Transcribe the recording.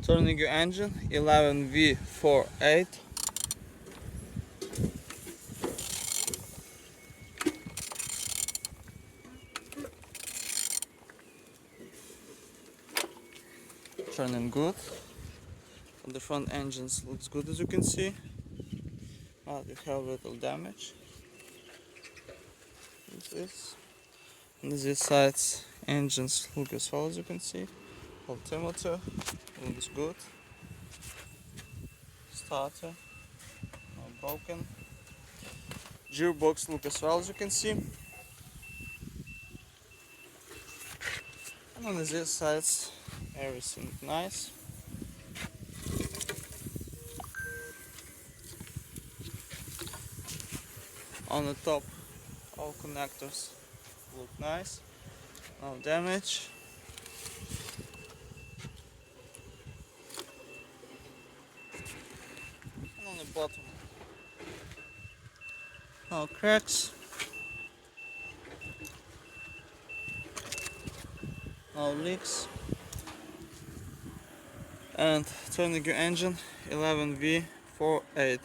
Turning your engine 11V48. Turning good. The front engines looks good, as you can see, but it have little damage. And this side's engines look as well, as you can see. Altimeter looks good. Starter not broken. Gearbox look as well, as you can see. And on this side, everything nice. On the top, all connectors look nice, no damage. And on the bottom, no cracks, no leaks. And turning your engine 11V48.